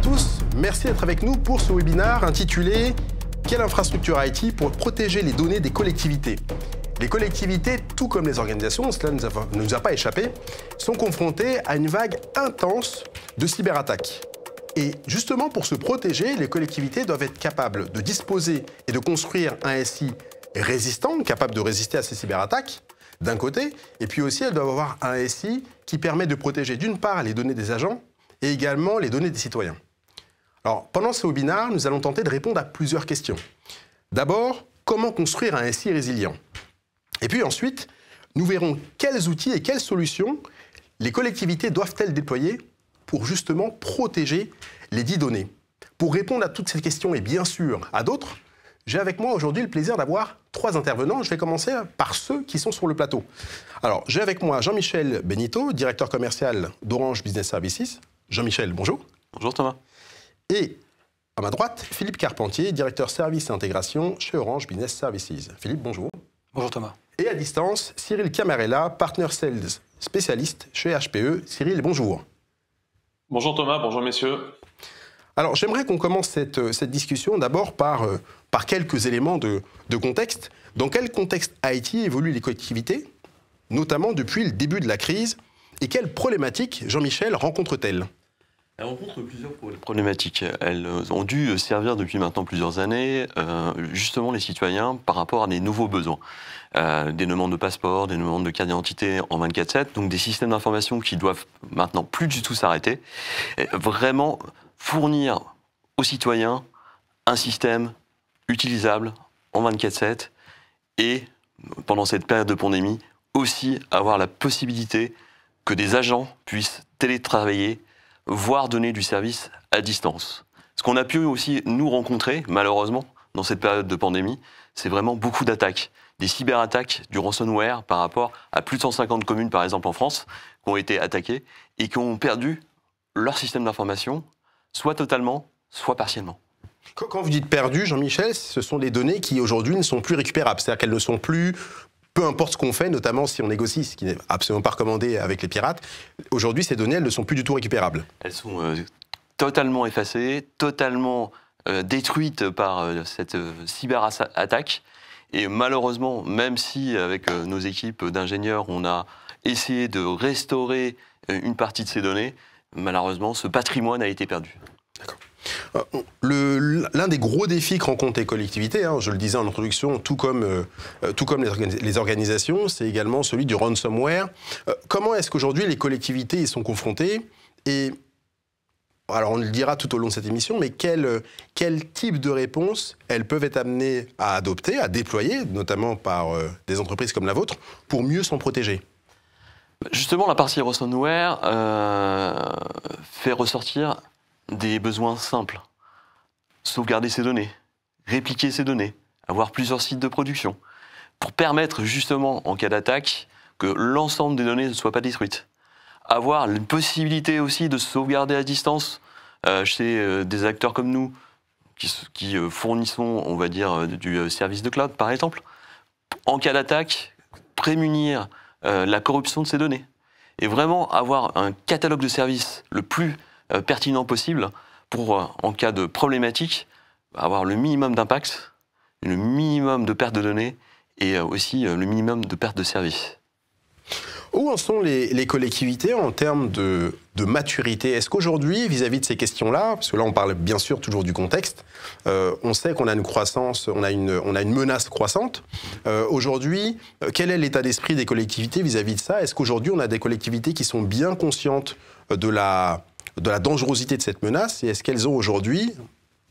tous, merci d'être avec nous pour ce webinaire intitulé « Quelle infrastructure IT pour protéger les données des collectivités ?» Les collectivités, tout comme les organisations, cela ne nous a pas échappé, sont confrontées à une vague intense de cyberattaques. Et justement, pour se protéger, les collectivités doivent être capables de disposer et de construire un SI résistant, capable de résister à ces cyberattaques, d'un côté, et puis aussi elles doivent avoir un SI qui permet de protéger d'une part les données des agents et également les données des citoyens. Alors, pendant ce webinaire, nous allons tenter de répondre à plusieurs questions. D'abord, comment construire un SI résilient? Et puis ensuite, nous verrons quels outils et quelles solutions les collectivités doivent-elles déployer pour justement protéger les dites données. Pour répondre à toutes ces questions et bien sûr à d'autres, j'ai avec moi aujourd'hui le plaisir d'avoir 3 intervenants. Je vais commencer par ceux qui sont sur le plateau. Alors, j'ai avec moi Jean-Michel Benito, directeur commercial d'Orange Business Services. Jean-Michel, bonjour. Bonjour Thomas. Et à ma droite, Philippe Carpentier, directeur service et intégration chez Orange Business Services. Philippe, bonjour. Bonjour Thomas. Et à distance, Cyril Camarella, partner sales spécialiste chez HPE. Cyril, bonjour. Bonjour Thomas, bonjour messieurs. Alors, j'aimerais qu'on commence cette discussion d'abord par quelques éléments de contexte. Dans quel contexte IT évoluent les collectivités, notamment depuis le début de la crise, et quelles problématiques, Jean-Michel, rencontrent-elles? Elles rencontrent plusieurs problématiques. Elles ont dû servir depuis maintenant plusieurs années, justement les citoyens, par rapport à des nouveaux besoins. Des demandes de passeport, des demandes de carte d'identité en 24/7, donc des systèmes d'information qui doivent maintenant plus du tout s'arrêter. Vraiment fournir aux citoyens un système utilisable en 24/7 et, pendant cette période de pandémie, aussi avoir la possibilité que des agents puissent télétravailler, voire donner du service à distance. Ce qu'on a pu aussi nous rencontrer, malheureusement, dans cette période de pandémie, c'est vraiment beaucoup d'attaques. Des cyberattaques, du ransomware par rapport à plus de 150 communes, par exemple en France, qui ont été attaquées et qui ont perdu leur système d'information, soit totalement, soit partiellement. Quand vous dites perdu, Jean-Michel, ce sont des données qui aujourd'hui ne sont plus récupérables. C'est-à-dire qu'elles ne sont plus, peu importe ce qu'on fait, notamment si on négocie, ce qui n'est absolument pas recommandé avec les pirates, aujourd'hui ces données, elles ne sont plus du tout récupérables. Elles sont totalement effacées, totalement détruites par cette cyberattaque. Et malheureusement, même si avec nos équipes d'ingénieurs, on a essayé de restaurer une partie de ces données, malheureusement, ce patrimoine a été perdu. D'accord. L'un des gros défis que rencontrent les collectivités, je le disais en introduction, tout comme les organisations, c'est également celui du ransomware. Comment est-ce qu'aujourd'hui les collectivités y sont confrontées? Et alors on le dira tout au long de cette émission, mais quel type de réponse elles peuvent être amenées à adopter, à déployer, notamment par des entreprises comme la vôtre, pour mieux s'en protéger? Justement, la partie ransomware fait ressortir des besoins simples. Sauvegarder ses données, répliquer ses données, avoir plusieurs sites de production, pour permettre justement, en cas d'attaque, que l'ensemble des données ne soient pas détruites. Avoir une possibilité aussi de sauvegarder à distance chez des acteurs comme nous, qui fournissons, on va dire, du service de cloud, par exemple. En cas d'attaque, prémunir la corruption de ces données. Et vraiment avoir un catalogue de services le plus pertinent possible pour, en cas de problématique, avoir le minimum d'impact, le minimum de perte de données et aussi le minimum de perte de services. Où en sont les collectivités en termes de maturité? Est-ce qu'aujourd'hui, vis-à-vis de ces questions-là, parce que là on parle bien sûr toujours du contexte, on sait qu'on a une croissance, on a une menace croissante. Aujourd'hui, quel est l'état d'esprit des collectivités vis-à-vis de ça? Est-ce qu'aujourd'hui on a des collectivités qui sont bien conscientes de la dangerosité de cette menace? Et est-ce qu'elles ont aujourd'hui,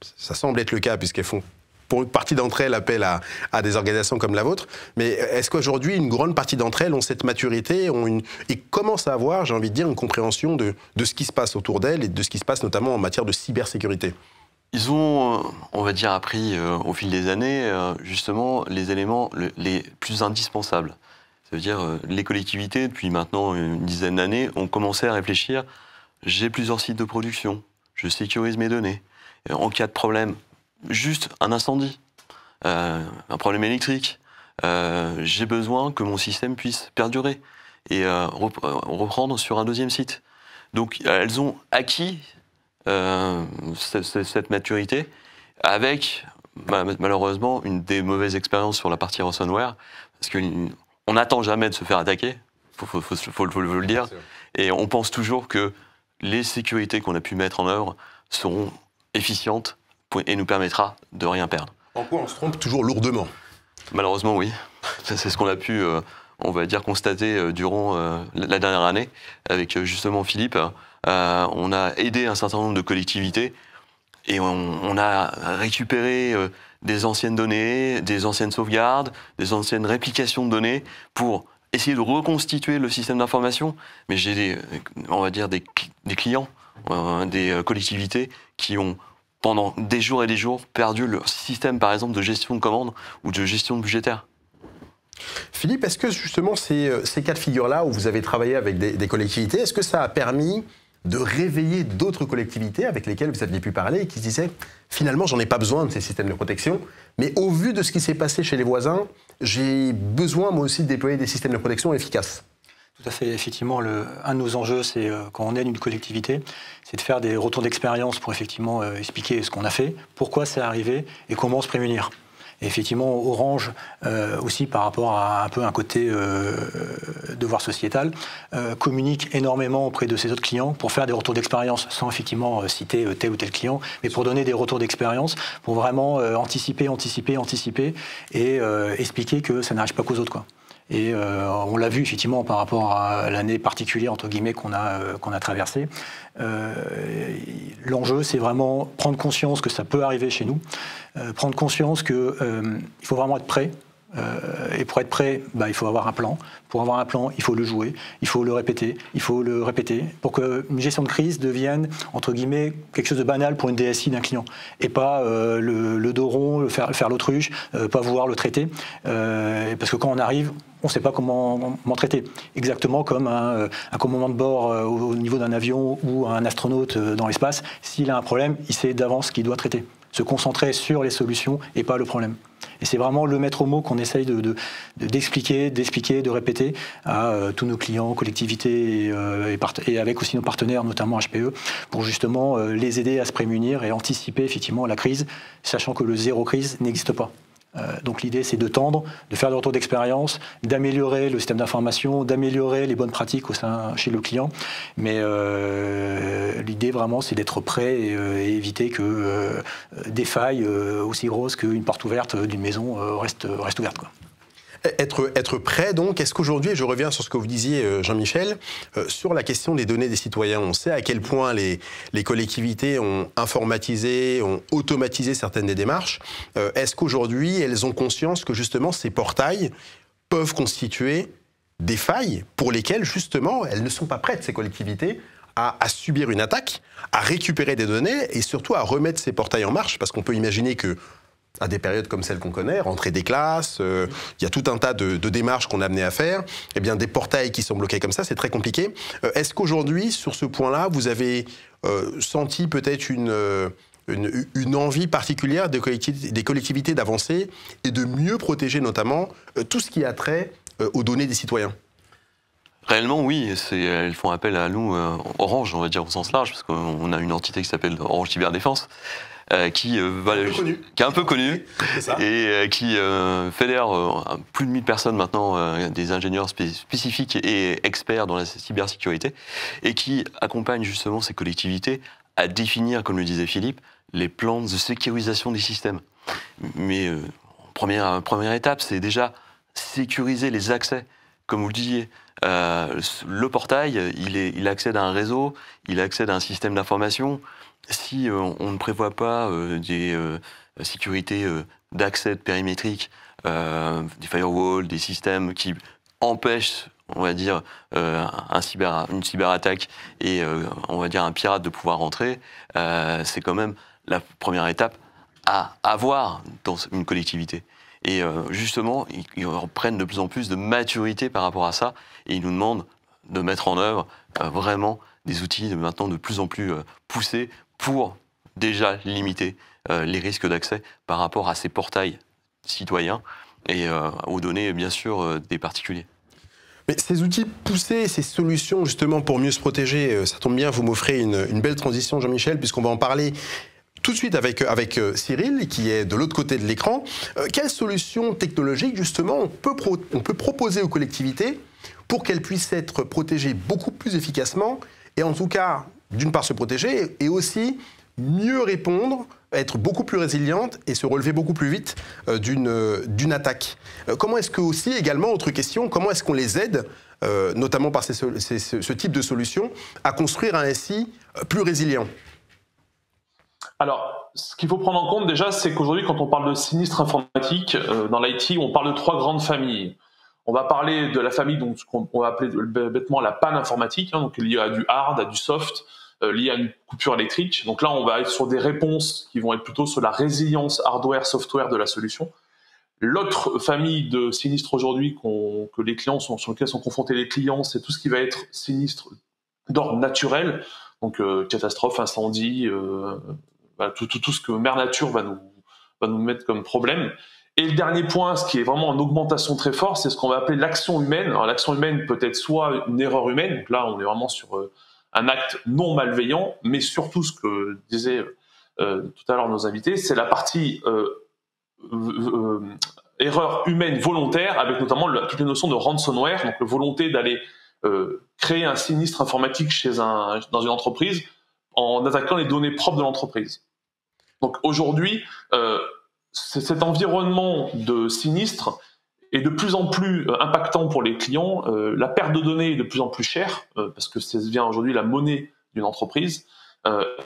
ça semble être le cas puisqu'elles font pour une partie d'entre elles appel à des organisations comme la vôtre, mais est-ce qu'aujourd'hui une grande partie d'entre elles ont cette maturité et commencent à avoir, j'ai envie de dire, une compréhension de ce qui se passe autour d'elles et de ce qui se passe notamment en matière de cybersécurité? Ils ont, on va dire, appris au fil des années, justement, les éléments les plus indispensables. Ça veut dire, les collectivités, depuis maintenant une dizaine d'années, ont commencé à réfléchir, j'ai plusieurs sites de production, je sécurise mes données. En cas de problème, juste un incendie, un problème électrique, j'ai besoin que mon système puisse perdurer et reprendre sur un deuxième site. Donc elles ont acquis cette maturité, avec malheureusement une des mauvaises expériences sur la partie ransomware, parce qu'on n'attend jamais de se faire attaquer, faut le dire, et on pense toujours que les sécurités qu'on a pu mettre en œuvre seront efficientes et nous permettra de rien perdre. En quoi on se trompe toujours lourdement? Malheureusement, oui. C'est ce qu'on a pu, on va dire, constater durant la dernière année avec justement Philippe. On a aidé un certain nombre de collectivités et on a récupéré des anciennes données, des anciennes sauvegardes, des anciennes réplications de données pour essayer de reconstituer le système d'information. Mais j'ai on va dire des clients, des collectivités qui ont pendant des jours et des jours perdu leur système, par exemple, de gestion de commandes ou de gestion budgétaire. Philippe, est-ce que justement ces cas de figure-là où vous avez travaillé avec des collectivités, est-ce que ça a permis de réveiller d'autres collectivités avec lesquelles vous aviez pu parler et qui se disaient finalement j'en ai pas besoin de ces systèmes de protection, mais au vu de ce qui s'est passé chez les voisins, j'ai besoin moi aussi de déployer des systèmes de protection efficaces? Tout à fait. Effectivement, un de nos enjeux, c'est quand on aide une collectivité, c'est de faire des retours d'expérience pour effectivement expliquer ce qu'on a fait, pourquoi c'est arrivé et comment se prémunir. Et effectivement, Orange, aussi par rapport à un peu un côté devoir sociétal, communique énormément auprès de ses autres clients pour faire des retours d'expérience, sans effectivement citer tel ou tel client, mais pour donner des retours d'expérience, pour vraiment anticiper et expliquer que ça n'arrive pas qu'aux autres, quoi. Et on l'a vu effectivement par rapport à l'année particulière entre guillemets qu'on a traversée. L'enjeu, c'est vraiment prendre conscience que ça peut arriver chez nous, prendre conscience que il faut vraiment être prêt. Et pour être prêt, il faut avoir un plan. Pour avoir un plan, il faut le jouer, il faut le répéter, pour qu'une gestion de crise devienne, entre guillemets, quelque chose de banal pour une DSI d'un client. Et pas le dos rond, faire l'autruche, pas vouloir le traiter. Parce que quand on arrive, on ne sait pas comment traiter. Exactement comme un commandant de bord au niveau d'un avion ou un astronaute dans l'espace. S'il a un problème, il sait d'avance ce qu'il doit traiter. Se concentrer sur les solutions et pas le problème. Et c'est vraiment le maître mot qu'on essaye d'expliquer, de répéter à tous nos clients, collectivités et avec aussi nos partenaires, notamment HPE, pour justement les aider à se prémunir et anticiper effectivement la crise, sachant que le zéro crise n'existe pas. Donc l'idée, c'est de tendre, de faire des retours d'expérience, d'améliorer le système d'information, d'améliorer les bonnes pratiques chez le client. Mais l'idée, vraiment, c'est d'être prêt et éviter que des failles aussi grosses qu'une porte ouverte d'une maison reste ouverte, quoi. Être prêt, donc, est-ce qu'aujourd'hui, et je reviens sur ce que vous disiez, Jean-Michel, sur la question des données des citoyens, on sait à quel point les collectivités ont informatisé, ont automatisé certaines des démarches. Est-ce qu'aujourd'hui, elles ont conscience que justement ces portails peuvent constituer des failles pour lesquelles, justement, elles ne sont pas prêtes, ces collectivités, à subir une attaque, à récupérer des données et surtout à remettre ces portails en marche? Parce qu'on peut imaginer que à des périodes comme celles qu'on connaît, rentrer des classes, il y a tout un tas de démarches qu'on a amené à faire. Eh bien, des portails qui sont bloqués comme ça, c'est très compliqué. Est-ce qu'aujourd'hui, sur ce point-là, vous avez senti peut-être une envie particulière des collectivités d'avancer et de mieux protéger notamment tout ce qui a trait aux données des citoyens? Réellement, oui. Elles font appel à nous, Orange, on va dire au sens large, parce qu'on a une entité qui s'appelle Orange Cyberdéfense, qui est un peu connue et qui fédère plus de 1000 personnes maintenant, des ingénieurs spécifiques et experts dans la cybersécurité, et qui accompagne justement ces collectivités à définir, comme le disait Philippe, les plans de sécurisation des systèmes. Mais première étape, c'est déjà sécuriser les accès. Comme vous le disiez, le portail, il accède à un réseau, il accède à un système d'information. Si on ne prévoit pas des sécurités d'accès périmétriques, des firewalls, des systèmes qui empêchent, on va dire, une cyberattaque et on va dire un pirate de pouvoir rentrer, c'est quand même la première étape à avoir dans une collectivité. Et justement, ils prennent de plus en plus de maturité par rapport à ça et ils nous demandent de mettre en œuvre vraiment des outils maintenant de plus en plus poussés pour déjà limiter les risques d'accès par rapport à ces portails citoyens et aux données, bien sûr, des particuliers. Mais ces outils poussés, ces solutions justement pour mieux se protéger, ça tombe bien, vous m'offrez une belle transition, Jean-Michel, puisqu'on va en parler tout de suite avec Cyril, qui est de l'autre côté de l'écran. Quelles solutions technologiques, justement, on peut proposer aux collectivités pour qu'elles puissent être protégées beaucoup plus efficacement, et en tout cas, d'une part se protéger, et aussi mieux répondre, être beaucoup plus résiliente et se relever beaucoup plus vite d'une attaque. Comment est-ce que aussi, également, autre question, comment est-ce qu'on les aide, notamment par ce type de solution, à construire un SI plus résilient? Alors, ce qu'il faut prendre en compte déjà, c'est qu'aujourd'hui, quand on parle de sinistre informatique, dans l'IT, on parle de 3 grandes familles. On va parler de la famille, donc, ce qu'on va appeler bêtement la panne informatique, hein, donc liée à du hard, à du soft, lié à une coupure électrique. Donc là, on va être sur des réponses qui vont être plutôt sur la résilience hardware-software de la solution. L'autre famille de sinistres aujourd'hui que les clients sur lesquels sont confrontés les clients, c'est tout ce qui va être sinistre d'ordre naturel, donc catastrophe, incendie, tout ce que Mère Nature va nous mettre comme problème. Et le dernier point, ce qui est vraiment en augmentation très forte, c'est ce qu'on va appeler l'action humaine. Alors l'action humaine peut être soit une erreur humaine, donc là on est vraiment sur un acte non malveillant, mais surtout ce que disaient tout à l'heure nos invités, c'est la partie erreur humaine volontaire, avec notamment toutes les notions de ransomware, donc la volonté d'aller créer un sinistre informatique dans une entreprise en attaquant les données propres de l'entreprise. Donc aujourd'hui, cet environnement de sinistre est de plus en plus impactant pour les clients. La perte de données est de plus en plus chère, parce que ça devient aujourd'hui la monnaie d'une entreprise.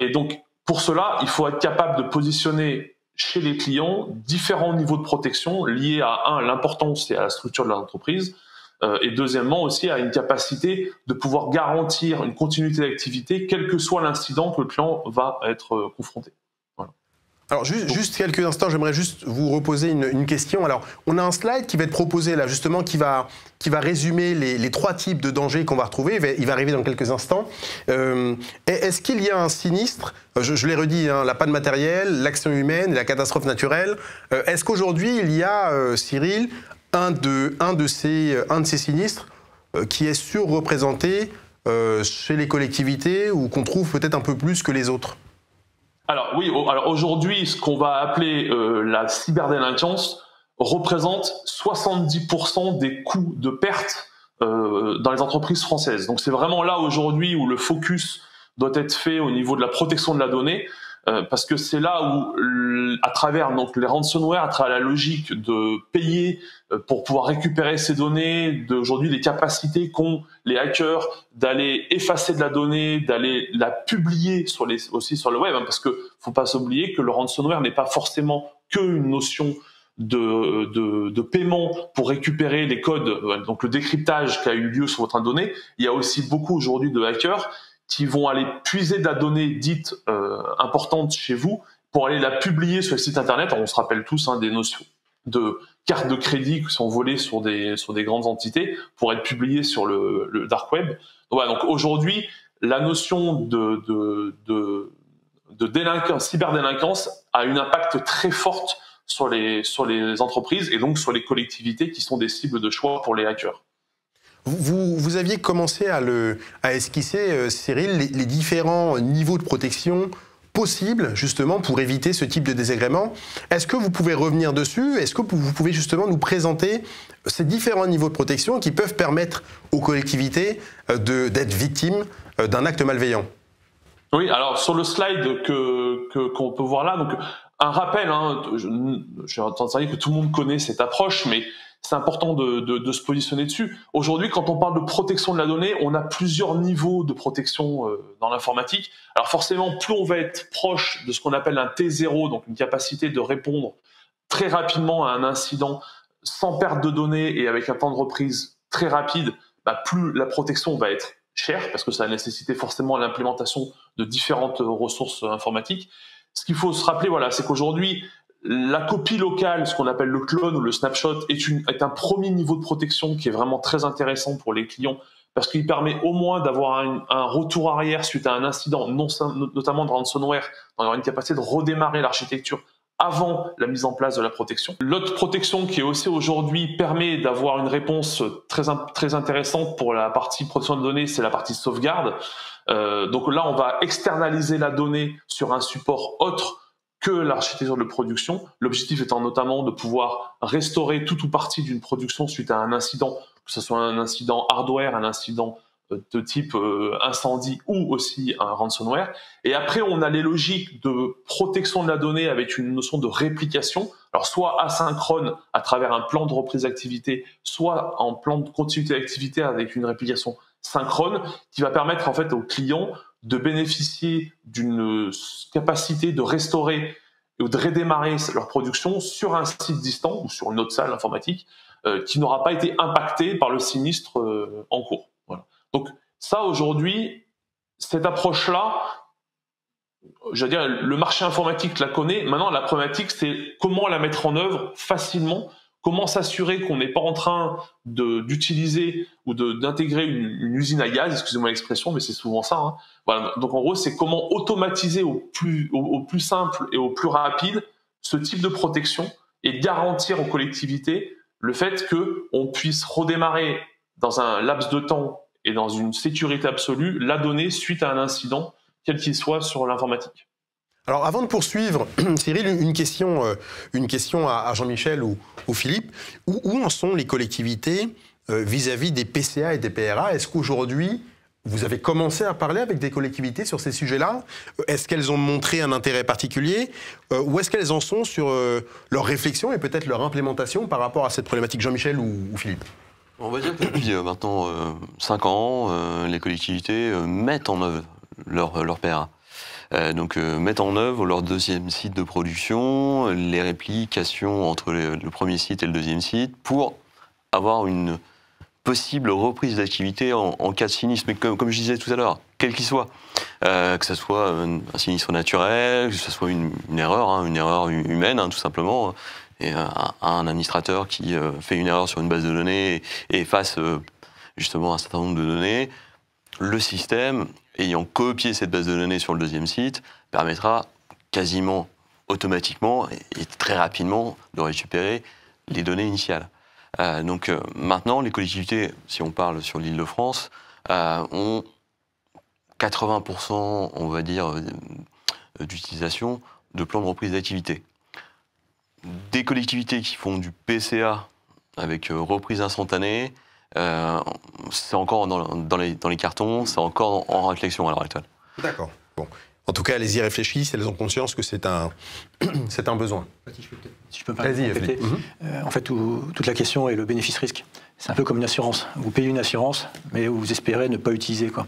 Et donc, pour cela, il faut être capable de positionner chez les clients différents niveaux de protection liés à, l'importance et à la structure de l'entreprise, et deuxièmement aussi à une capacité de pouvoir garantir une continuité d'activité, quel que soit l'incident que le client va être confronté. Voilà. Alors juste quelques instants, j'aimerais juste vous reposer une question. Alors on a un slide qui va être proposé là justement qui va résumer les 3 types de dangers qu'on va retrouver. Il va arriver dans quelques instants. Est-ce qu'il y a un sinistre, je l'ai redit, hein, la panne matérielle, l'action humaine et la catastrophe naturelle. Est-ce qu'aujourd'hui il y a, Cyril, un de ces sinistres qui est surreprésenté chez les collectivités ou qu'on trouve peut-être un peu plus que les autres? Alors oui, aujourd'hui, ce qu'on va appeler la cyberdélinquance représente 70% des coûts de perte dans les entreprises françaises. Donc c'est vraiment là aujourd'hui où le focus doit être fait au niveau de la protection de la donnée, parce que c'est là où, à travers donc les ransomware, à travers la logique de payer pour pouvoir récupérer ces données, d'aujourd'hui les capacités qu'ont les hackers d'aller effacer de la donnée, d'aller la publier aussi sur le web, hein, parce que faut pas s'oublier que le ransomware n'est pas forcément qu'une notion de paiement pour récupérer les codes, donc le décryptage qui a eu lieu sur votre donnée. Il y a aussi beaucoup aujourd'hui de hackers qui vont aller puiser de la donnée dite importante chez vous pour aller la publier sur les sites internet. Alors, on se rappelle tous des notions de cartes de crédit qui sont volées sur des grandes entités pour être publiées sur le dark web. Donc aujourd'hui, la notion de délinquance, cyberdélinquance a une impact très forte sur les entreprises et donc sur les collectivités qui sont des cibles de choix pour les hackers. Vous aviez commencé à esquisser, Cyril, les différents niveaux de protection possibles, justement, pour éviter ce type de désagrément. Est-ce que vous pouvez revenir dessus? Est-ce que vous pouvez justement nous présenter ces différents niveaux de protection qui peuvent permettre aux collectivités d'être victimes d'un acte malveillant? Oui, alors sur le slide qu'on peut voir là, donc un rappel, j'ai entendu dire que tout le monde connaît cette approche, mais c'est important de se positionner dessus. Aujourd'hui, quand on parle de protection de la donnée, on a plusieurs niveaux de protection dans l'informatique. Alors forcément, plus on va être proche de ce qu'on appelle un T0, donc une capacité de répondre très rapidement à un incident sans perte de données et avec un temps de reprise très rapide, plus la protection va être chère, parce que ça a nécessité forcément l'implémentation de différentes ressources informatiques. Ce qu'il faut se rappeler, c'est qu'aujourd'hui, la copie locale, ce qu'on appelle le clone ou le snapshot, est un premier niveau de protection qui est vraiment très intéressant pour les clients, parce qu'il permet au moins d'avoir un retour arrière suite à un incident, notamment de ransomware, d'avoir une capacité de redémarrer l'architecture avant la mise en place de la protection. L'autre protection qui est aussi aujourd'hui permet d'avoir une réponse très intéressante pour la partie protection de données, c'est la partie sauvegarde. Donc là, on va externaliser la donnée sur un support autre que l'architecture de production. L'objectif étant notamment de pouvoir restaurer tout ou partie d'une production suite à un incident, que ce soit un incident hardware, un incident de type incendie ou aussi un ransomware. Et après, on a les logiques de protection de la donnée avec une notion de réplication. Alors, soit asynchrone à travers un plan de reprise d'activité, soit en plan de continuité d'activité avec une réplication synchrone qui va permettre en fait aux clients de bénéficier d'une capacité de restaurer ou de redémarrer leur production sur un site distant ou sur une autre salle informatique qui n'aura pas été impactée par le sinistre en cours. Voilà. Donc ça, aujourd'hui, cette approche-là, je veux dire, le marché informatique la connaît. Maintenant, la problématique, c'est comment la mettre en œuvre facilement, comment s'assurer qu'on n'est pas en train d'utiliser ou d'intégrer une usine à gaz, excusez-moi l'expression, mais c'est souvent ça. Hein. Voilà. Donc en gros, c'est comment automatiser au plus simple et au plus rapide ce type de protection et garantir aux collectivités le fait qu'on puisse redémarrer dans un laps de temps et dans une sécurité absolue la donnée suite à un incident, quel qu'il soit sur l'informatique. Alors avant de poursuivre, Cyril, une question à Jean-Michel ou Philippe. Où en sont les collectivités vis-à-vis des PCA et des PRA? Est-ce qu'aujourd'hui, vous avez commencé à parler avec des collectivités sur ces sujets-là? Est-ce qu'elles ont montré un intérêt particulier? Où est-ce qu'elles en sont sur leur réflexion et peut-être leur implémentation par rapport à cette problématique? Jean-Michel ou Philippe? On va dire que depuis maintenant 5 ans, les collectivités mettent en œuvre leur PRA. Donc mettent en œuvre leur deuxième site de production, les réplications entre le premier site et le deuxième site pour avoir une possible reprise d'activité en cas de sinistre. Mais comme je disais tout à l'heure, quel qu'il soit, que ce soit un sinistre naturel, que ce soit une erreur humaine, tout simplement, et un administrateur qui fait une erreur sur une base de données et efface justement un certain nombre de données, le système, ayant copié cette base de données sur le deuxième site, permettra quasiment automatiquement et très rapidement de récupérer les données initiales. Donc maintenant, les collectivités, si on parle sur l'Île-de-France, ont 80%, on va dire, d'utilisation de plans de reprise d'activité. Des collectivités qui font du PCA avec reprise instantanée, c'est encore dans les cartons, c'est encore en réflexion à l'heure actuelle. D'accord. Bon. En tout cas, elles y réfléchissent, elles ont conscience que c'est un besoin. Si je peux me permettre, en fait, toute la question est le bénéfice-risque. C'est un peu comme une assurance. Vous payez une assurance, mais vous espérez ne pas utiliser, quoi.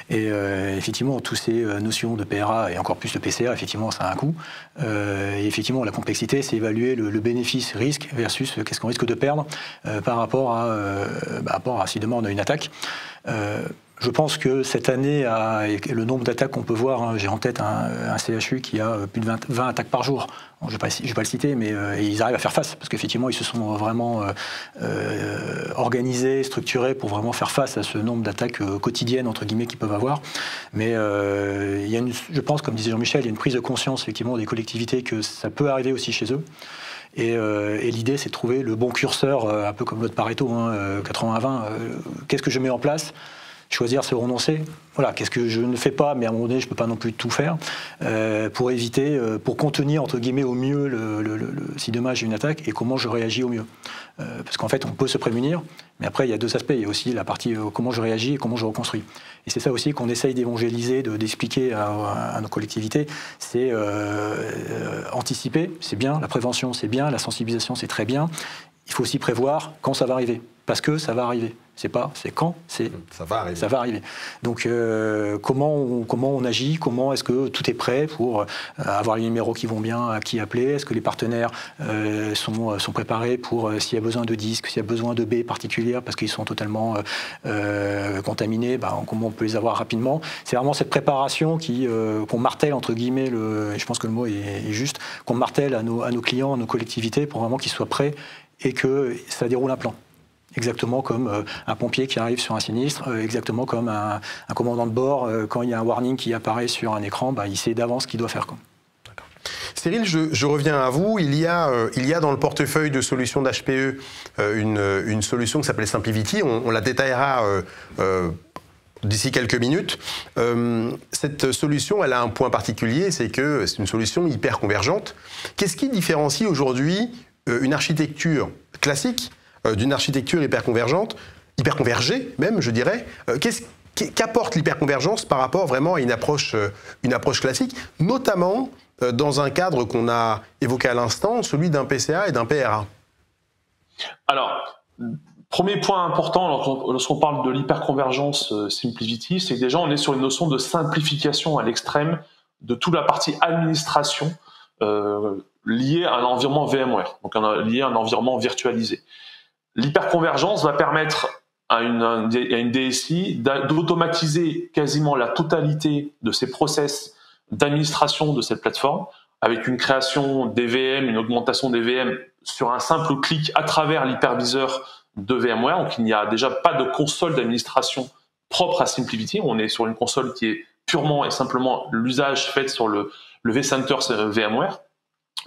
Et effectivement, toutes ces notions de PRA et encore plus le PCA, effectivement, ça a un coût. Et effectivement, la complexité, c'est évaluer le bénéfice-risque versus qu'est-ce qu'on risque de perdre par rapport à si demain on a une attaque. Je pense que cette année, le nombre d'attaques qu'on peut voir, j'ai en tête un CHU qui a plus de 20 attaques par jour. Bon, je ne vais pas le citer, mais ils arrivent à faire face, parce qu'effectivement, ils se sont vraiment organisés, structurés pour vraiment faire face à ce nombre d'attaques quotidiennes, entre guillemets, qu'ils peuvent avoir. Mais je pense, comme disait Jean-Michel, il y a une prise de conscience, effectivement, des collectivités que ça peut arriver aussi chez eux. Et l'idée, c'est de trouver le bon curseur, un peu comme l'autre Pareto, 80-20. Qu'est-ce que je mets en place ? Choisir, c'est renoncer. Voilà, qu'est-ce que je ne fais pas, mais à un moment donné, je ne peux pas non plus tout faire, pour éviter, pour contenir, entre guillemets, au mieux si demain j'ai une attaque, et comment je réagis au mieux. Parce qu'en fait, on peut se prémunir, mais après, il y a deux aspects. Il y a aussi la partie comment je réagis et comment je reconstruis. Et c'est ça aussi qu'on essaye d'évangéliser, d'expliquer à nos collectivités. C'est anticiper, c'est bien, la prévention, c'est bien, la sensibilisation, c'est très bien. Il faut aussi prévoir quand ça va arriver, parce que ça va arriver. C'est pas, c'est quand, c'est ça va arriver. Ça va arriver. Donc comment on agit, comment est-ce que tout est prêt pour avoir les numéros qui vont bien, à qui appeler, est-ce que les partenaires sont préparés pour s'il y a besoin de disques, s'il y a besoin de baies particulières parce qu'ils sont totalement contaminés, comment on peut les avoir rapidement. C'est vraiment cette préparation qu'on martèle entre guillemets, et je pense que le mot est juste, qu'on martèle à nos clients, à nos collectivités pour vraiment qu'ils soient prêts et que ça déroule un plan. Exactement comme un pompier qui arrive sur un sinistre, exactement comme un commandant de bord, quand il y a un warning qui apparaît sur un écran, il sait d'avance ce qu'il doit faire. D'accord. Cyril, je reviens à vous. Il y a dans le portefeuille de solutions d'HPE une solution qui s'appelle SimpliVity. On la détaillera d'ici quelques minutes. Cette solution, elle a un point particulier, c'est que c'est une solution hyper convergente. Qu'est-ce qui différencie aujourd'hui une architecture classique d'une architecture hyper convergente, hyper convergée même, je dirais? Qu'apporte l'hyperconvergence par rapport vraiment à une approche classique, notamment dans un cadre qu'on a évoqué à l'instant, celui d'un PCA et d'un PRA? Alors, premier point important lorsqu'on parle de l'hyperconvergence SimpliVity, c'est que déjà on est sur une notion de simplification à l'extrême de toute la partie administration liée à un environnement VMware, donc liée à un environnement virtualisé. L'hyperconvergence va permettre à une DSI d'automatiser quasiment la totalité de ses process d'administration de cette plateforme, avec une création des VM, une augmentation des VM sur un simple clic à travers l'hyperviseur de VMware. Donc il n'y a déjà pas de console d'administration propre à SimpliVity. On est sur une console qui est purement et simplement l'usage fait sur le vCenter VMware.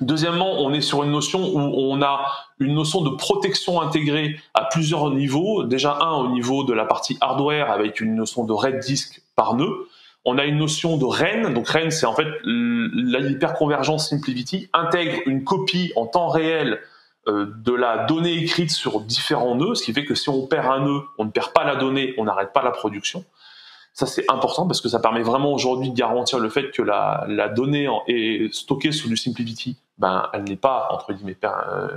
Deuxièmement, on est sur une notion où on a une notion de protection intégrée à plusieurs niveaux. Déjà, au niveau de la partie hardware avec une notion de RAID disk par nœud. On a une notion de RAIN. Donc RAIN, c'est en fait l'hyperconvergence SimpliVity intègre une copie en temps réel de la donnée écrite sur différents nœuds, ce qui fait que si on perd un nœud, on ne perd pas la donnée, on n'arrête pas la production. Ça, c'est important parce que ça permet vraiment aujourd'hui de garantir le fait que la donnée est stockée sous du SimpliVity, elle n'est pas, entre guillemets,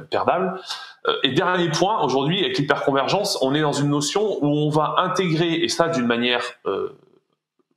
perdable. Et dernier point, aujourd'hui, avec l'hyperconvergence, on est dans une notion où on va intégrer, et ça d'une manière,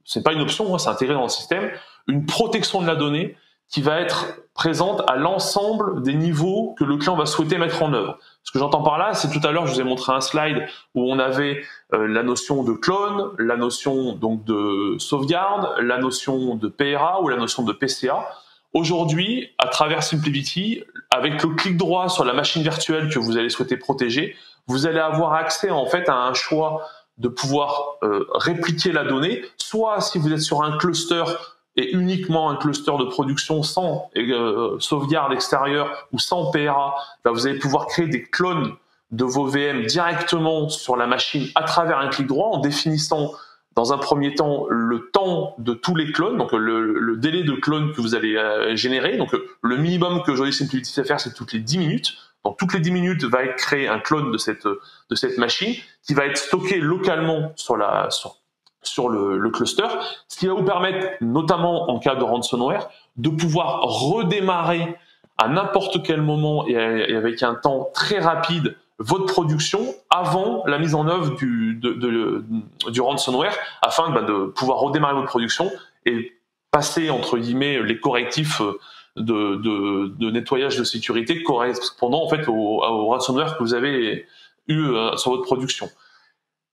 c'est pas une option, c'est intégré dans le système, une protection de la donnée qui va être présente à l'ensemble des niveaux que le client va souhaiter mettre en œuvre. Ce que j'entends par là, c'est tout à l'heure, je vous ai montré un slide où on avait la notion de clone, la notion donc de sauvegarde, la notion de PRA ou la notion de PCA. Aujourd'hui, à travers SimpliVity, avec le clic droit sur la machine virtuelle que vous allez souhaiter protéger, vous allez avoir accès en fait à un choix de pouvoir répliquer la donnée, soit si vous êtes sur un cluster et uniquement un cluster de production sans sauvegarde extérieure ou sans PRA, vous allez pouvoir créer des clones de vos VM directement sur la machine à travers un clic droit en définissant dans un premier temps le temps de tous les clones, donc le délai de clone que vous allez générer. Donc le minimum que aujourd'hui SimpliVity sait faire, c'est toutes les 10 minutes. Donc toutes les 10 minutes va être créé un clone de cette machine qui va être stocké localement sur le cluster, ce qui va vous permettre, notamment en cas de ransomware, de pouvoir redémarrer à n'importe quel moment et avec un temps très rapide votre production avant la mise en œuvre du ransomware, afin de pouvoir redémarrer votre production et passer, entre guillemets, les correctifs de nettoyage de sécurité correspondant en fait au ransomware que vous avez eu sur votre production.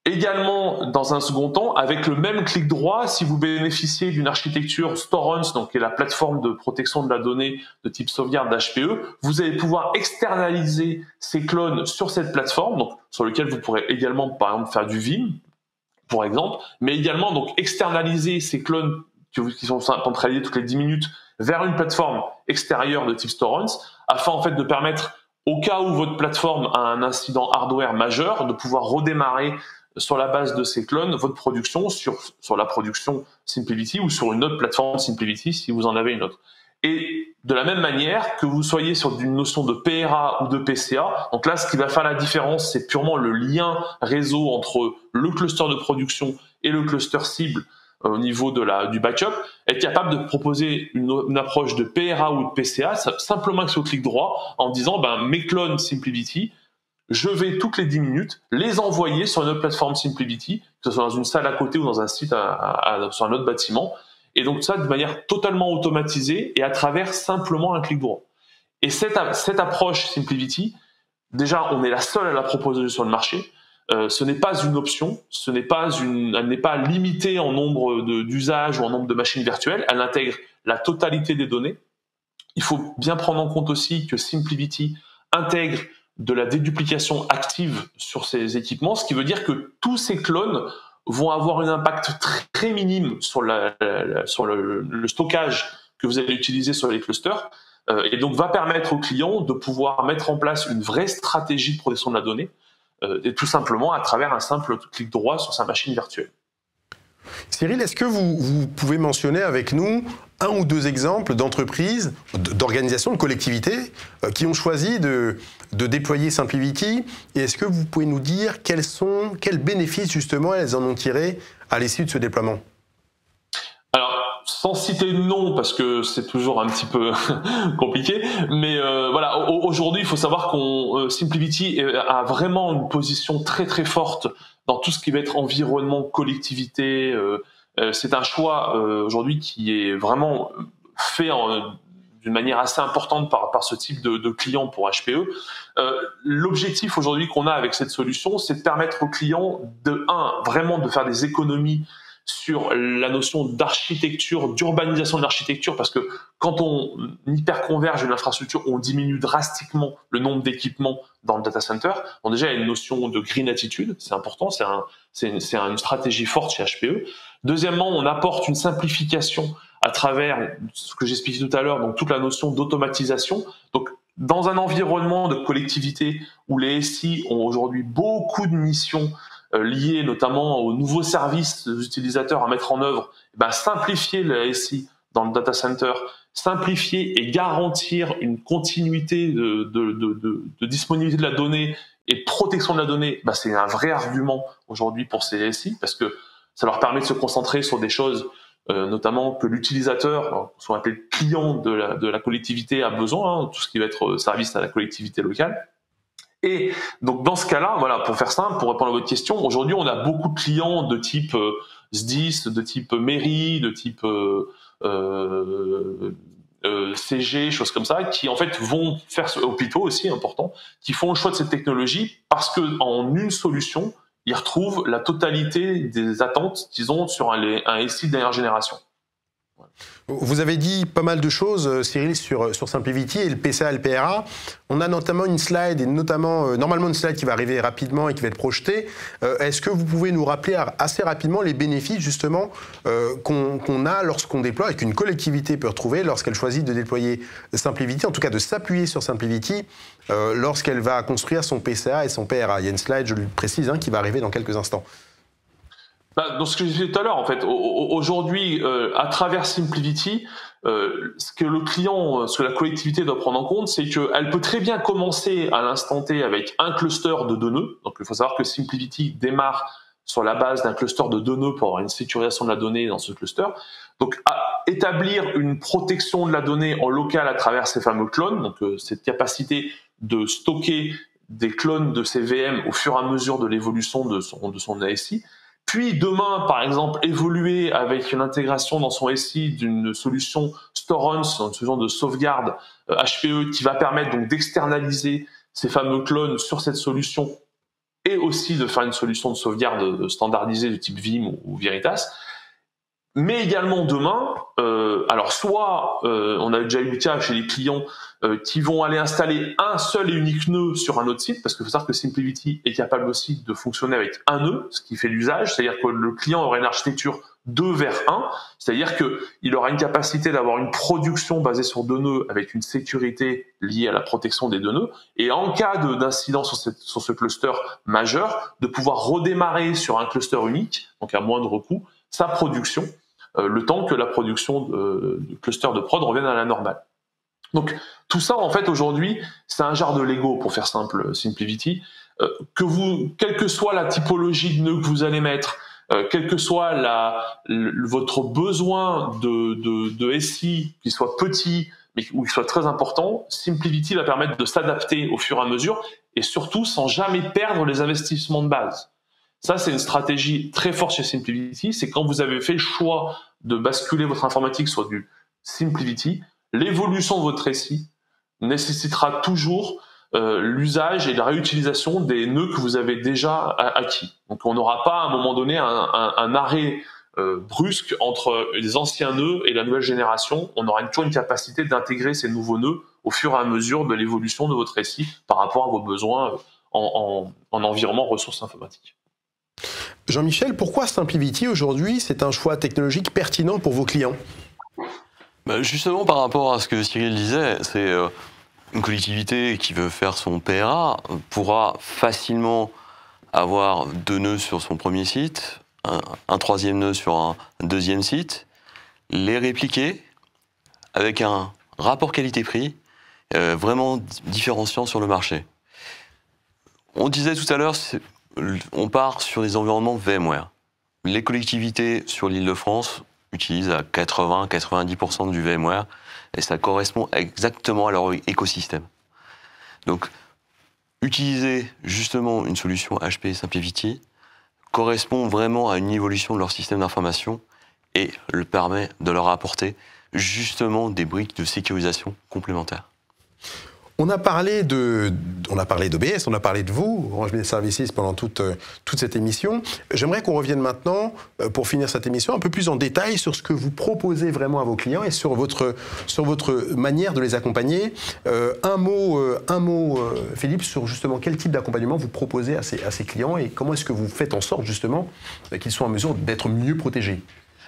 Également, dans un second temps, avec le même clic droit, si vous bénéficiez d'une architecture Storons, donc qui est la plateforme de protection de la donnée de type sauvegarde d'HPE, vous allez pouvoir externaliser ces clones sur cette plateforme, donc sur lequel vous pourrez également, par exemple, faire du Vim, par exemple, mais également donc externaliser ces clones qui sont centralisés toutes les 10 minutes vers une plateforme extérieure de type Storons, afin en fait de permettre, au cas où votre plateforme a un incident hardware majeur, de pouvoir redémarrer sur la base de ces clones votre production sur la production SimpliVity ou sur une autre plateforme SimpliVity si vous en avez une autre. Et de la même manière que vous soyez sur une notion de PRA ou de PCA, donc là ce qui va faire la différence, c'est purement le lien réseau entre le cluster de production et le cluster cible au niveau du backup, être capable de proposer une approche de PRA ou de PCA simplement avec ce clic droit en disant mes clones SimpliVity, je vais toutes les 10 minutes les envoyer sur une autre plateforme SimpliVity, que ce soit dans une salle à côté ou dans un site sur un autre bâtiment. Et donc ça de manière totalement automatisée et à travers simplement un clic droit. Et cette approche SimpliVity, déjà on est la seule à la proposer sur le marché. Ce n'est pas une option, elle n'est pas limitée en nombre d'usages ou en nombre de machines virtuelles. Elle intègre la totalité des données. Il faut bien prendre en compte aussi que SimpliVity intègre de la déduplication active sur ces équipements, ce qui veut dire que tous ces clones vont avoir un impact très minime sur le stockage que vous allez utiliser sur les clusters. et donc va permettre aux clients de pouvoir mettre en place une vraie stratégie de protection de la donnée, et tout simplement à travers un simple clic droit sur sa machine virtuelle. Cyril, est-ce que vous pouvez mentionner avec nous un ou deux exemples d'entreprises, d'organisations, de collectivités qui ont choisi de déployer SimpliVity, et est-ce que vous pouvez nous dire quels bénéfices justement elles en ont tiré à l'issue de ce déploiement? Alors, sans citer de nom, parce que c'est toujours un petit peu compliqué, mais voilà, aujourd'hui, il faut savoir qu'on SimpliVity a vraiment une position très très forte dans tout ce qui va être environnement, collectivité. C'est un choix aujourd'hui qui est vraiment fait d'une manière assez importante par ce type de client pour HPE. L'objectif aujourd'hui qu'on a avec cette solution, c'est de permettre aux clients vraiment de faire des économies sur la notion d'architecture, d'urbanisation de l'architecture, parce que quand on hyperconverge une infrastructure, on diminue drastiquement le nombre d'équipements dans le data center. Bon, déjà, il y a une notion de green attitude, c'est important, c'est une stratégie forte chez HPE. Deuxièmement, on apporte une simplification à travers ce que j'expliquais tout à l'heure, donc toute la notion d'automatisation. Donc, dans un environnement de collectivité où les SI ont aujourd'hui beaucoup de missions liées notamment aux nouveaux services des utilisateurs à mettre en œuvre, simplifier la SI dans le data center, simplifier et garantir une continuité de disponibilité de la donnée et de protection de la donnée, c'est un vrai argument aujourd'hui pour ces SI, parce que ça leur permet de se concentrer sur des choses notamment que l'utilisateur, soit appelé client de la collectivité, a besoin, tout ce qui va être service à la collectivité locale. Et donc dans ce cas-là, voilà, pour faire simple, pour répondre à votre question, aujourd'hui on a beaucoup de clients de type SDIS, de type mairie, de type CG, choses comme ça, qui en fait vont faire hôpitaux aussi important, qui font le choix de cette technologie parce que en une solution, ils retrouvent la totalité des attentes qu'ils ont sur un SI de dernière génération. Vous avez dit pas mal de choses, Cyril, sur SimpliVity et le PCA et le PRA. On a notamment une slide, et normalement une slide qui va arriver rapidement et qui va être projetée. Est-ce que vous pouvez nous rappeler assez rapidement les bénéfices justement qu'on a lorsqu'on déploie et qu'une collectivité peut retrouver lorsqu'elle choisit de déployer SimpliVity, en tout cas de s'appuyer sur SimpliVity lorsqu'elle va construire son PCA et son PRA. Il y a une slide, je le précise, qui va arriver dans quelques instants. Dans ce que j'ai dit tout à l'heure, en fait, aujourd'hui, à travers SimpliVity, ce que la collectivité doit prendre en compte, c'est qu'elle peut très bien commencer à l'instant T avec un cluster de 2 nœuds. Donc, il faut savoir que SimpliVity démarre sur la base d'un cluster de 2 nœuds pour avoir une sécurisation de la donnée dans ce cluster. Donc, à établir une protection de la donnée en local à travers ces fameux clones, donc cette capacité de stocker des clones de ces VM au fur et à mesure de l'évolution de son ASI. Puis demain, par exemple, évoluer avec une intégration dans son SI d'une solution Storance, une solution de sauvegarde HPE qui va permettre donc d'externaliser ces fameux clones sur cette solution et aussi de faire une solution de sauvegarde standardisée de type Vim ou Veritas. Mais également demain, alors soit on a déjà eu le cas chez les clients qui vont aller installer un seul et unique nœud sur un autre site, parce qu'il faut savoir que SimpliVity est capable aussi de fonctionner avec un nœud, ce qui fait l'usage, c'est-à-dire que le client aura une architecture 2 vers 1, c'est-à-dire qu'il aura une capacité d'avoir une production basée sur 2 nœuds avec une sécurité liée à la protection des 2 nœuds, et en cas d'incident sur ce cluster majeur, de pouvoir redémarrer sur un cluster unique, donc à moindre coût, sa production, le temps que la production du cluster de prod revienne à la normale. Donc tout ça, en fait, aujourd'hui, c'est un genre de Lego, pour faire simple, SimpliVity. Quelle que soit la typologie de nœud que vous allez mettre, quel que soit votre besoin de SI, qu'il soit petit, mais ou qu'il soit très important, SimpliVity va permettre de s'adapter au fur et à mesure, et surtout sans jamais perdre les investissements de base. Ça, c'est une stratégie très forte chez SimpliVity, c'est quand vous avez fait le choix de basculer votre informatique sur du SimpliVity, l'évolution de votre SI nécessitera toujours l'usage et la réutilisation des nœuds que vous avez déjà acquis. Donc on n'aura pas à un moment donné un arrêt brusque entre les anciens nœuds et la nouvelle génération. On aura toujours une capacité d'intégrer ces nouveaux nœuds au fur et à mesure de l'évolution de votre SI par rapport à vos besoins en environnement ressources informatiques. Jean-Michel, pourquoi SimpliVity aujourd'hui, c'est un choix technologique pertinent pour vos clients ? Justement, par rapport à ce que Cyril disait, c'est une collectivité qui veut faire son PRA pourra facilement avoir 2 nœuds sur son premier site, un 3e nœud sur un 2e site, les répliquer avec un rapport qualité-prix vraiment différenciant sur le marché. On disait tout à l'heure, on part sur des environnements VMware. Les collectivités sur l'Île-de-France utilisent à 80-90% du VMware et ça correspond exactement à leur écosystème. Donc, utiliser justement une solution HP SimpleVT correspond vraiment à une évolution de leur système d'information et le permet de leur apporter justement des briques de sécurisation complémentaires. On a parlé d'OBS, on a parlé de vous, Orange Business Services, pendant toute cette émission. J'aimerais qu'on revienne maintenant, pour finir cette émission, un peu plus en détail sur ce que vous proposez vraiment à vos clients et sur votre manière de les accompagner. Un mot, Philippe, sur justement quel type d'accompagnement vous proposez à ces clients et comment est-ce que vous faites en sorte justement qu'ils soient en mesure d'être mieux protégés?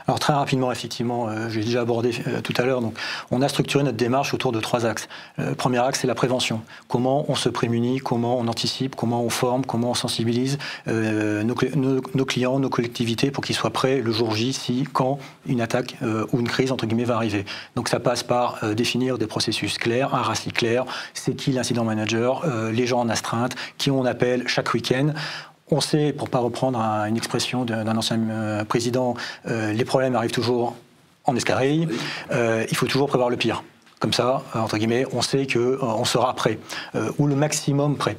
Alors très rapidement, effectivement, j'ai déjà abordé tout à l'heure, donc on a structuré notre démarche autour de 3 axes. Le premier axe, c'est la prévention. Comment on se prémunit, comment on anticipe, comment on forme, comment on sensibilise nos clients, nos collectivités pour qu'ils soient prêts le jour J, si, quand une attaque ou une crise, entre guillemets, va arriver. Donc ça passe par définir des processus clairs, un RACI clair, c'est qui l'incident manager, les gens en astreinte, qui on appelle chaque week-end. On sait, pour ne pas reprendre une expression d'un ancien président, les problèmes arrivent toujours en escarille. Il faut toujours prévoir le pire. Comme ça, entre guillemets, on sait qu'on sera prêt, ou le maximum prêt.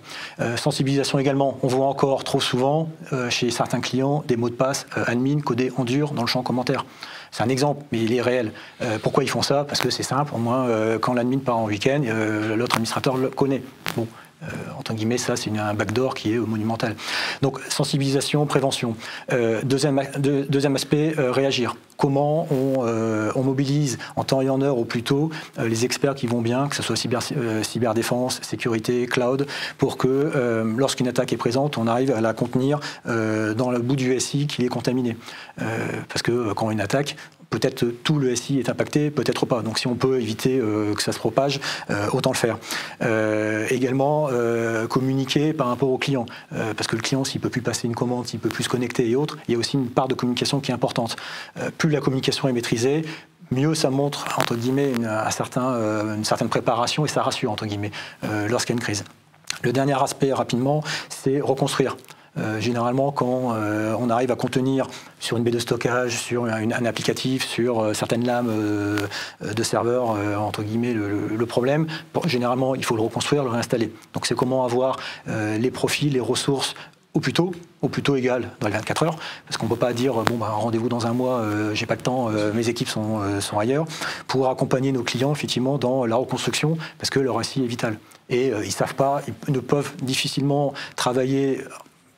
Sensibilisation également. On voit encore trop souvent, chez certains clients, des mots de passe admin codés en dur dans le champ commentaire. C'est un exemple, mais il est réel. Pourquoi ils font ça? Parce que c'est simple. Au moins, quand l'admin part en week-end, l'autre administrateur le connaît. Bon. Entre guillemets, ça, c'est un backdoor qui est monumental. Donc, sensibilisation, prévention. Deuxième aspect, réagir. Comment on mobilise en temps et en heure, au plus tôt, les experts qui vont bien, que ce soit cyberdéfense, sécurité, cloud, pour que, lorsqu'une attaque est présente, on arrive à la contenir dans le bout du SI qui est contaminé. Parce que quand une attaque, peut-être tout le SI est impacté, peut-être pas. Donc si on peut éviter que ça se propage, autant le faire. Également, communiquer par rapport au client. Parce que le client, s'il ne peut plus passer une commande, s'il ne peut plus se connecter et autres, il y a aussi une part de communication qui est importante. Plus la communication est maîtrisée, mieux ça montre, entre guillemets, une certaine préparation et ça rassure, entre guillemets, lorsqu'il y a une crise. Le dernier aspect, rapidement, c'est reconstruire. Généralement, quand on arrive à contenir sur une baie de stockage, sur un applicatif, sur certaines lames de serveurs, entre guillemets, le problème, généralement, il faut le reconstruire, le réinstaller. Donc c'est comment avoir les profils, les ressources au plus tôt égal dans les 24 heures, parce qu'on ne peut pas dire bon rendez-vous dans un mois, j'ai pas de temps, mes équipes sont ailleurs, pour accompagner nos clients effectivement dans la reconstruction, parce que leur SI est vital. Et ils savent pas, ils ne peuvent difficilement travailler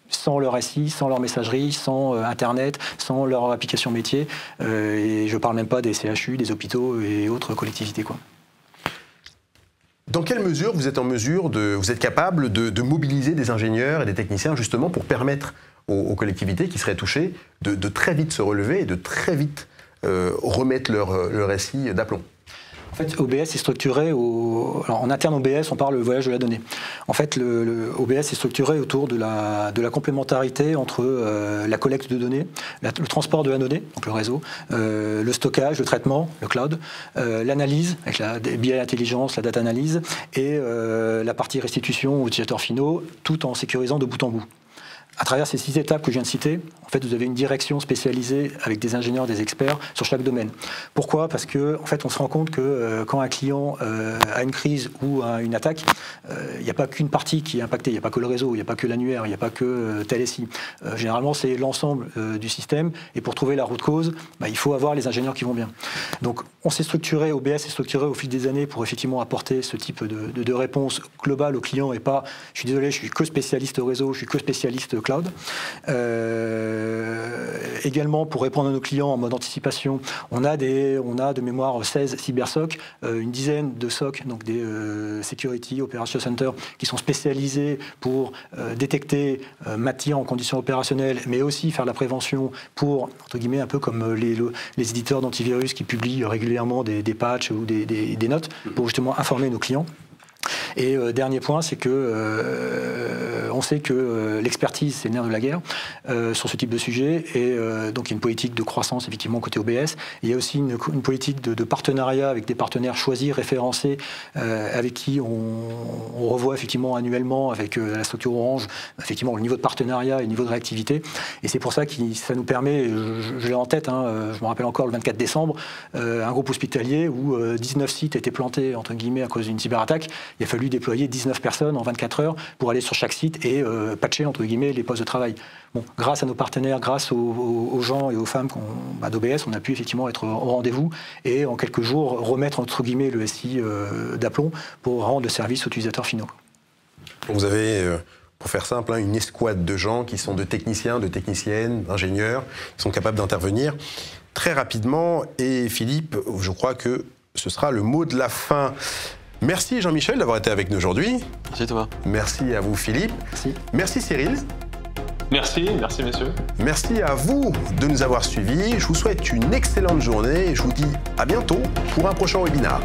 sans leur SI, sans leur messagerie, sans Internet, sans leur application métier. Et je ne parle même pas des CHU, des hôpitaux et autres collectivités, quoi. Dans quelle mesure vous êtes capable de mobiliser des ingénieurs et des techniciens justement pour permettre aux collectivités qui seraient touchées de très vite se relever et de très vite remettre leur SI d'aplomb? En fait, OBS est structuré alors, en interne OBS, on parle le voyage de la donnée. En fait, le OBS est structuré autour de la complémentarité entre la collecte de données, le transport de la donnée, donc le réseau, le stockage, le traitement, le cloud, l'analyse avec la BI intelligence, la data analyse, et la partie restitution aux utilisateurs finaux, tout en sécurisant de bout en bout. À travers ces 6 étapes que je viens de citer, en fait, vous avez une direction spécialisée avec des ingénieurs, des experts sur chaque domaine. Pourquoi? Parce que, en fait, on se rend compte que quand un client a une crise ou a une attaque, il n'y a pas qu'une partie qui est impactée, il n'y a pas que le réseau, il n'y a pas que l'annuaire, il n'y a pas que tel SI. Généralement, c'est l'ensemble du système. Et pour trouver la route cause, il faut avoir les ingénieurs qui vont bien. Donc, on s'est structuré, OBS est structuré au fil des années pour effectivement apporter ce type de réponse globale au client et pas, je suis désolé, je suis que spécialiste réseau, je suis que spécialiste cloud. Également, pour répondre à nos clients en mode anticipation, on a de mémoire 16 cyberSOC, une dizaine de SOC, donc des Security Operation Center, qui sont spécialisés pour détecter matière en conditions opérationnelles, mais aussi faire la prévention pour, entre guillemets, un peu comme les éditeurs d'antivirus qui publient régulièrement des patchs ou des notes, pour justement informer nos clients. Et dernier point, c'est que on sait que l'expertise, c'est le nerf de la guerre sur ce type de sujet. Et donc, il y a une politique de croissance, effectivement, côté OBS. Il y a aussi une politique de partenariat avec des partenaires choisis, référencés, avec qui on revoit effectivement annuellement avec la structure Orange, effectivement, le niveau de partenariat et le niveau de réactivité. Et c'est pour ça que ça nous permet, je l'ai en tête, je me rappelle encore le 24 décembre, un groupe hospitalier où 19 sites étaient plantés, entre guillemets, à cause d'une cyberattaque. Il a fallu déployer 19 personnes en 24 heures pour aller sur chaque site et patcher, entre guillemets, les postes de travail. Bon, grâce à nos partenaires, grâce aux gens et aux femmes d'OBS, on a pu effectivement être au rendez-vous et en quelques jours remettre, entre guillemets, le SI d'aplomb pour rendre le service aux utilisateurs finaux. Vous avez, pour faire simple, une escouade de gens qui sont de techniciens, de techniciennes, d'ingénieurs, qui sont capables d'intervenir très rapidement. Et Philippe, je crois que ce sera le mot de la fin. Merci Jean-Michel d'avoir été avec nous aujourd'hui. Merci Thomas. Merci à vous Philippe. Merci. Merci Cyril. Merci messieurs. Merci à vous de nous avoir suivis. Je vous souhaite une excellente journée et je vous dis à bientôt pour un prochain webinaire.